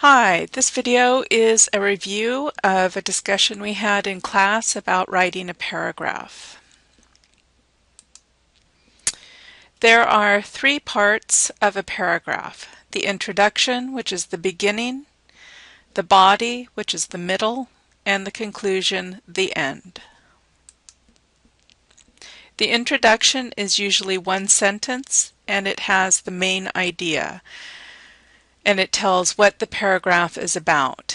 Hi, this video is a review of a discussion we had in class about writing a paragraph. There are three parts of a paragraph: the introduction, which is the beginning, the body, which is the middle, and the conclusion, the end. The introduction is usually one sentence, and it has the main idea, and it tells what the paragraph is about.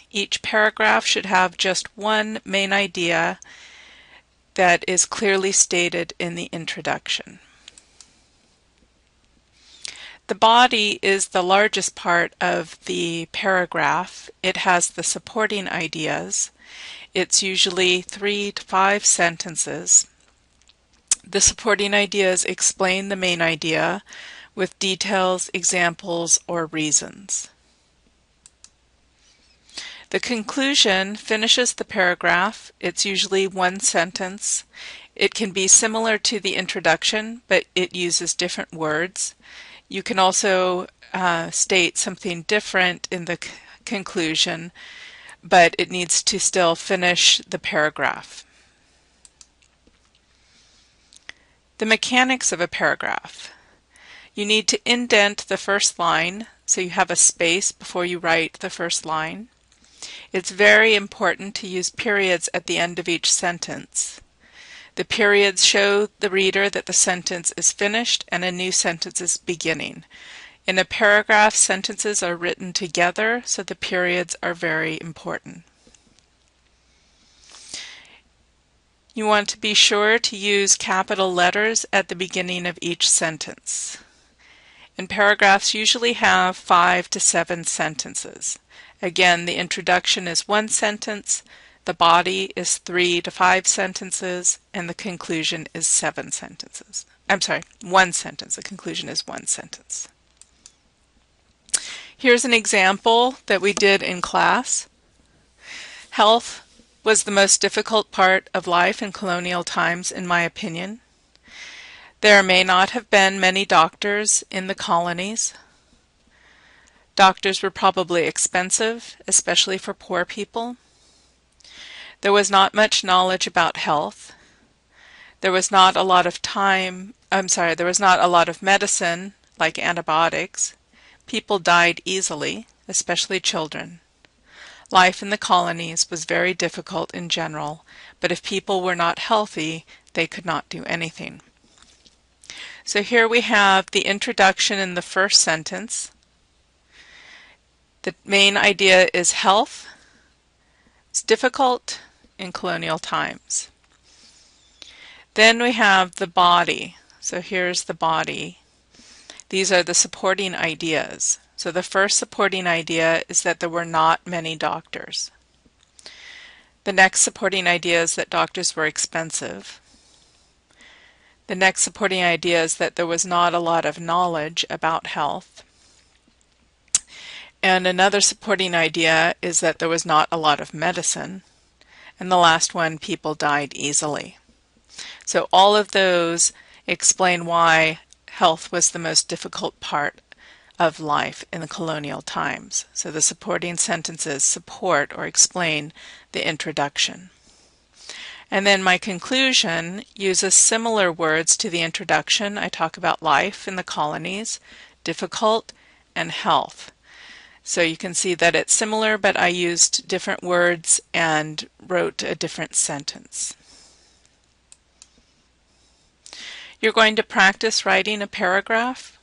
Each paragraph should have just one main idea that is clearly stated in the introduction. The body is the largest part of the paragraph. It has the supporting ideas. It's usually 3 to 5 sentences. The supporting ideas explain the main idea with details, examples, or reasons. The conclusion finishes the paragraph. It's usually one sentence. It can be similar to the introduction, but it uses different words. You can also state something different in the conclusion, but it needs to still finish the paragraph. The mechanics of a paragraph. You need to indent the first line, so you have a space before you write the first line. It's very important to use periods at the end of each sentence. The periods show the reader that the sentence is finished and a new sentence is beginning. In a paragraph, sentences are written together, so the periods are very important. You want to be sure to use capital letters at the beginning of each sentence. And paragraphs usually have 5 to 7 sentences. Again, the introduction is one sentence, the body is 3 to 5 sentences, and the conclusion is 7 sentences. I'm sorry, one sentence. The conclusion is one sentence. Here's an example that we did in class. Health was the most difficult part of life in colonial times, in my opinion. There may not have been many doctors in the colonies. Doctors were probably expensive, especially for poor people. There was not much knowledge about health. There was not a lot of there was not a lot of medicine, like antibiotics. People died easily, especially children. Life in the colonies was very difficult in general, but if people were not healthy, they could not do anything. So here we have the introduction in the first sentence. The main idea is health. It's difficult in colonial times. Then we have the body. So here's the body. These are the supporting ideas. So the first supporting idea is that there were not many doctors. The next supporting idea is that doctors were expensive. The next supporting idea is that there was not a lot of knowledge about health. And another supporting idea is that there was not a lot of medicine. And the last one, people died easily. So all of those explain why health was the most difficult part of life in the colonial times. So the supporting sentences support or explain the introduction. And then my conclusion uses similar words to the introduction. I talk about life in the colonies, difficult, and health. So you can see that it's similar, but I used different words and wrote a different sentence. You're going to practice writing a paragraph.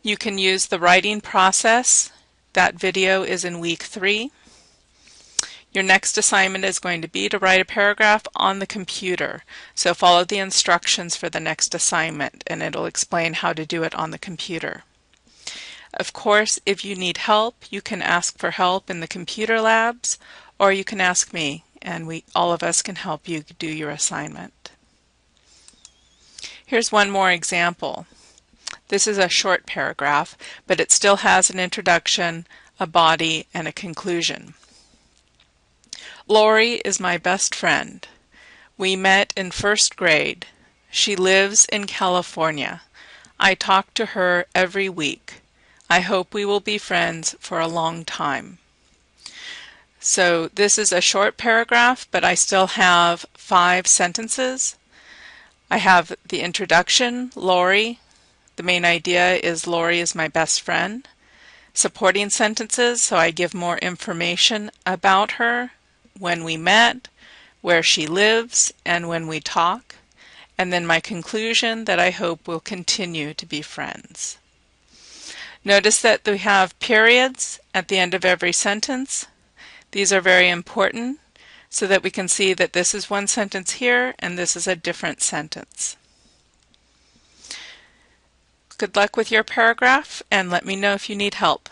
You can use the writing process. That video is in week 3. Your next assignment is going to be to write a paragraph on the computer. So follow the instructions for the next assignment, and it'll explain how to do it on the computer. Of course, if you need help, you can ask for help in the computer labs, or you can ask me, and all of us can help you do your assignment. Here's one more example. This is a short paragraph, but it still has an introduction, a body, and a conclusion. Lori is my best friend. We met in first grade. She lives in California. I talk to her every week. I hope we will be friends for a long time. So this is a short paragraph, but I still have 5 sentences. I have the introduction, Lori. The main idea is Lori is my best friend. Supporting sentences, so I give more information about her, when we met, where she lives, and when we talk. And then my conclusion that I hope we'll continue to be friends. Notice that we have periods at the end of every sentence. These are very important so that we can see that this is one sentence here and this is a different sentence. Good luck with your paragraph, and let me know if you need help.